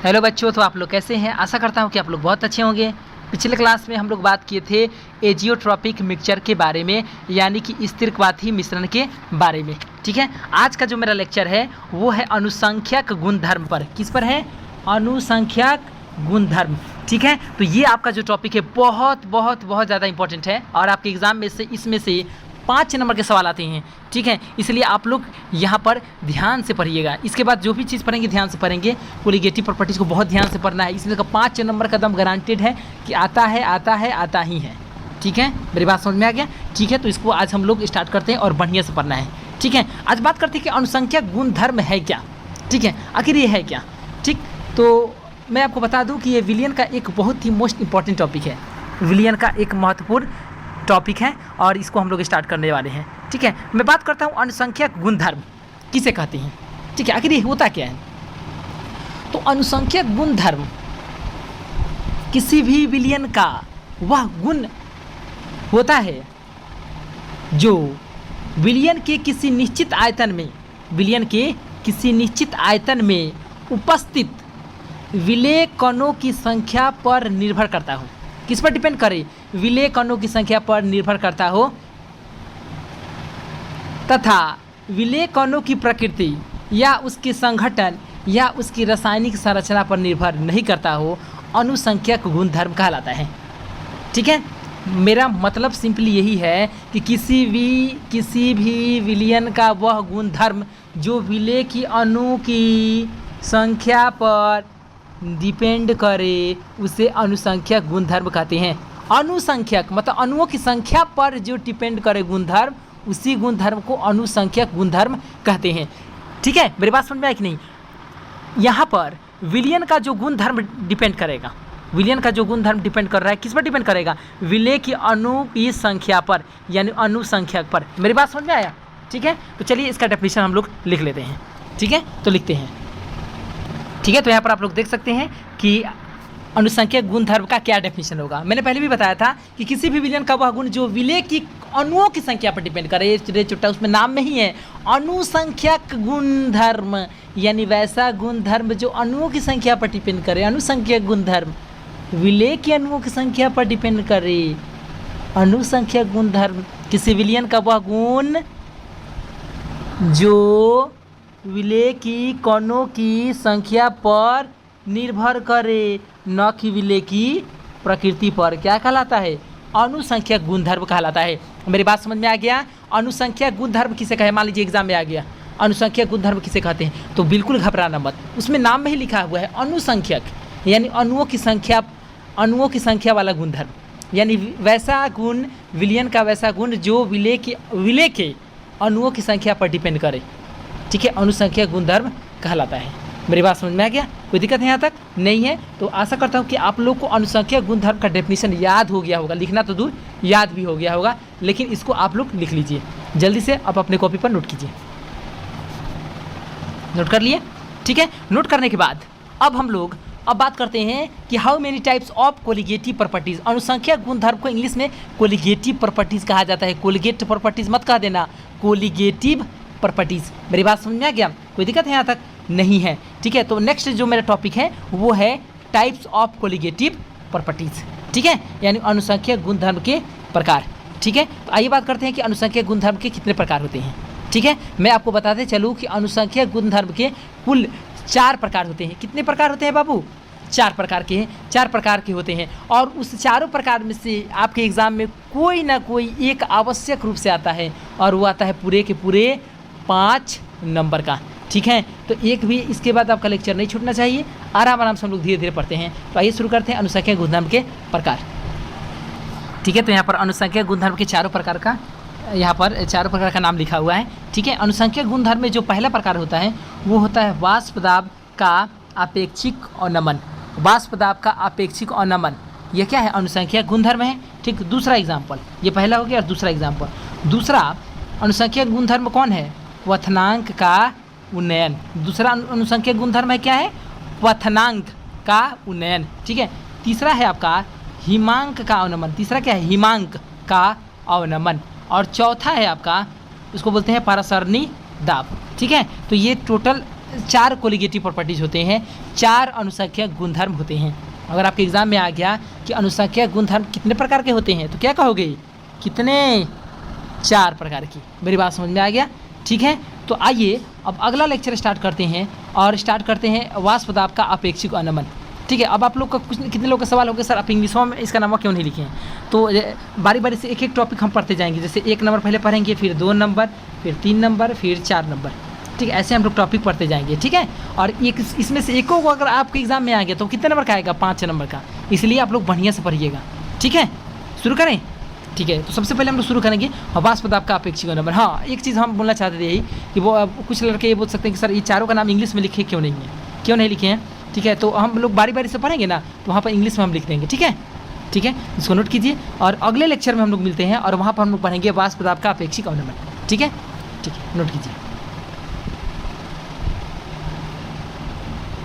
Hello बच्चों, तो आप लोग कैसे हैं? आशा करता हूं कि आप लोग बहुत अच्छे होंगे। पिछले क्लास में हम लोग बात किए थे एजियोट्रॉपिक मिक्सचर के बारे में, यानी कि स्थिरवादी मिश्रण के बारे में। ठीक है, आज का जो मेरा लेक्चर है वो है अनुसंख्यक गुणधर्म पर। किस पर है? अनुसंख्यक गुणधर्म। ठीक है, तो ये आपका जो टॉपिक है बहुत बहुत बहुत ज़्यादा इंपॉर्टेंट है और आपके एग्जाम में से इसमें से 5 नंबर के सवाल आते हैं। ठीक है, इसलिए आप लोग यहाँ पर ध्यान से पढ़िएगा। इसके बाद जो भी चीज़ पढ़ेंगे ध्यान से पढ़ेंगे। कोलिगेटिव प्रॉपर्टीज़ को बहुत ध्यान से पढ़ना है, इसलिए 5 नंबर का दम गारंटेड है कि आता ही है। ठीक है, मेरी बात समझ में आ गया? ठीक है, तो इसको आज हम लोग स्टार्ट करते हैं और बढ़िया से पढ़ना है। ठीक है, आज बात करते हैं कि अनुसंख्यक गुणधर्म है क्या। ठीक है, आखिर ये है क्या? ठीक, तो मैं आपको बता दूं कि ये विलियन का एक बहुत ही मोस्ट इंपॉर्टेंट टॉपिक है। विलियन का एक महत्वपूर्ण टॉपिक है और इसको हम लोग स्टार्ट करने वाले हैं। ठीक है, मैं बात करता हूँ अनुसंख्यक गुणधर्म किसे कहते हैं। ठीक है, आखिर ये होता क्या है? तो अनुसंख्यक गुणधर्म किसी भी विलियन का वह गुण होता है जो विलियन के किसी निश्चित आयतन में उपस्थित विलेय कणों की संख्या पर निर्भर करता हो। किस पर डिपेंड करे? विलेय कणों की संख्या पर निर्भर करता हो तथा विलेय कणों की प्रकृति या उसके संगठन या उसकी रासायनिक संरचना पर निर्भर नहीं करता हो, अनुसंख्यक गुणधर्म कहलाता है। ठीक है, मेरा मतलब सिंपली यही है कि किसी भी विलियन का वह गुणधर्म जो विलेय की अणु की संख्या पर डिपेंड करे उसे अनुसंख्यक गुणधर्म कहते हैं। अनुसंख्यक मतलब अणुओं की संख्या पर जो डिपेंड करे गुणधर्म, उसी गुणधर्म को अनुसंख्यक गुणधर्म कहते हैं। ठीक है, मेरी बात समझ में आई कि नहीं? यहाँ पर विलियन का जो गुणधर्म डिपेंड करेगा, विलियन का जो गुणधर्म डिपेंड कर रहा है, किस पर डिपेंड करेगा? विलेय की अणु की संख्या पर, यानी अनुसंख्यक पर। मेरी बात समझ में आया? ठीक है, तो चलिए इसका डेफिनेशन हम लोग लिख लेते हैं। ठीक है, तो लिखते हैं। ठीक है, तो यहाँ पर आप लोग देख सकते हैं कि अनुसंख्यक गुणधर्म का क्या डेफिनेशन होगा। मैंने पहले भी बताया था कि किसी भी विलियन का वह गुण जो विलेय की अणुओं की संख्या पर डिपेंड करे, ये छोटा उसमें नाम में ही है अनुसंख्यक गुणधर्म, यानी वैसा गुणधर्म जो अणुओं की संख्या पर डिपेंड करे। अनुसंख्यक गुणधर्म विलेय की अणुओं की संख्या पर डिपेंड करे। अनुसंख्यक गुणधर्म किसी विलियन का वह गुण जो विलेय की कणों की संख्या पर निर्भर करे, न कि विलेय की प्रकृति पर। क्या कहलाता है? अनुसंख्यक गुणधर्म कहलाता है। मेरी बात समझ में आ गया? अनुसंख्यक गुणधर्म किसे कहे? मान लीजिए एग्जाम में आ गया अनुसंख्यक गुणधर्म किसे कहते हैं, तो बिल्कुल घबराना मत। उसमें नाम में ही लिखा हुआ है अनुसंख्यक, यानी अणुओं की संख्या वाला गुणधर्म, यानी वैसा गुण, विलियन का वैसा गुण जो विलेय के अणुओं की संख्या पर डिपेंड करे। ठीक है, अनुसंख्यक गुणधर्म कहलाता है। मेरी बात समझ में आ गया? कोई दिक्कत है यहाँ तक? नहीं है? तो आशा करता हूँ कि आप लोग को अनुसंख्यक गुणधर्म का डेफिनेशन याद हो गया होगा। लिखना तो दूर, याद भी हो गया होगा, लेकिन इसको आप लोग लिख लीजिए जल्दी से। आप अपने कॉपी पर नोट कीजिए। नोट कर लिए? ठीक है, नोट करने के बाद अब बात करते हैं कि how many types of colligative properties. अनुसंख्यक गुणधर्म को इंग्लिश में कोलिगेटिव प्रॉपर्टीज कहा जाता है। कोलिगेट प्रॉपर्टीज मत कह देना, कोलिगेटिव प्रॉपर्टीज। मेरी बात समझ में आ गया? कोई दिक्कत है यहाँ तक? नहीं है? ठीक है, तो नेक्स्ट जो मेरा टॉपिक है वो है टाइप्स ऑफ कोलिगेटिव प्रॉपर्टीज। ठीक है, यानी अनुसंख्यक गुणधर्म के प्रकार। ठीक है, तो आइए बात करते हैं कि अनुसंख्यक गुणधर्म के कितने प्रकार होते हैं। ठीक है, मैं आपको बताते चलूँ कि अनुसंख्यक गुणधर्म के कुल 4 प्रकार होते हैं। कितने प्रकार होते हैं बाबू? 4 प्रकार के हैं। 4 प्रकार के होते हैं और उस चारों प्रकार में से आपके एग्ज़ाम में कोई ना कोई एक आवश्यक रूप से आता है और वो आता है पूरे के पूरे 5 नंबर का। ठीक है, तो एक भी इसके बाद आपका लेक्चर नहीं छूटना चाहिए। आराम से हम लोग धीरे धीरे पढ़ते हैं। तो आइए शुरू करते हैं अनुसंख्यक गुणधर्म के प्रकार। ठीक है, तो यहाँ पर अनुसंख्यक गुणधर्म के चारों प्रकार का नाम लिखा हुआ है। ठीक है, अनुसंख्यक गुणधर्म में जो पहला प्रकार होता है वो होता है वाष्प दाब का अपेक्षिक अवनमन। वाष्प दाब का अपेक्षिक अवनमन यह क्या है? अनुसंख्यक गुणधर्म है। ठीक, दूसरा एग्जाम्पल, ये पहला हो गया और दूसरा एग्जाम्पल। दूसरा अनुसंख्यक गुणधर्म कौन है? क्वथनांक का उन्नयन। दूसरा अनुसंख्यक गुणधर्म है क्या है? क्वथनांक का उन्नयन। ठीक है, तीसरा है आपका हिमांक का अवनमन। तीसरा क्या है? हिमांक का अवनमन। और चौथा है आपका, उसको बोलते हैं पारासरणी दाब। ठीक है, तो ये टोटल 4 कोलिगेटिव प्रॉपर्टीज होते हैं, 4 अनुसंख्यक गुणधर्म होते हैं। अगर आपके एग्जाम में आ गया कि अनुसंख्यक गुणधर्म कितने प्रकार के होते हैं तो क्या कहोगे, कितने, 4 प्रकार की। मेरी बात समझ में आ गया, ठीक है। तो आइए अब अगला लेक्चर स्टार्ट करते हैं और स्टार्ट करते हैं वाष्प दाब का अपेक्षिक अनमन, ठीक है। अब आप लोग का कितने लोग का सवाल होगा सर आप इंग्लिशों में इसका नाम क्यों नहीं लिखे हैं, तो बारी बारी से एक एक टॉपिक हम पढ़ते जाएंगे। जैसे 1 नंबर पहले पढ़ेंगे, फिर 2 नंबर, फिर 3 नंबर, फिर 4 नंबर, ठीक है। ऐसे हम लोग टॉपिक पढ़ते जाएंगे, ठीक है। और एक इसमें से एको को अगर आपके एग्जाम में आ गया तो कितने नंबर का आएगा, 5 नंबर का। इसलिए आप लोग बढ़िया से पढ़िएगा, ठीक है। शुरू करें, ठीक है। तो सबसे पहले हम लोग शुरू करेंगे वाष्प दाब का अपेक्षिक अनमन। हाँ, एक चीज़ हम बोलना चाहते थे यही कि वो कुछ लड़के ये बोल सकते हैं कि सर ये चारों का नाम इंग्लिश में लिखे क्यों नहीं है, क्यों नहीं लिखे हैं, ठीक है। तो हम लोग बारी बारी से पढ़ेंगे ना, तो वहाँ पर इंग्लिश में हम लिख देंगे, ठीक है, ठीक है। इसको नोट कीजिए और अगले लेक्चर में हम लोग मिलते हैं और वहाँ पर हम लोग पढ़ेंगे वाष्प दाब का अपेक्षिक अनमन, ठीक है, ठीक है, नोट कीजिए।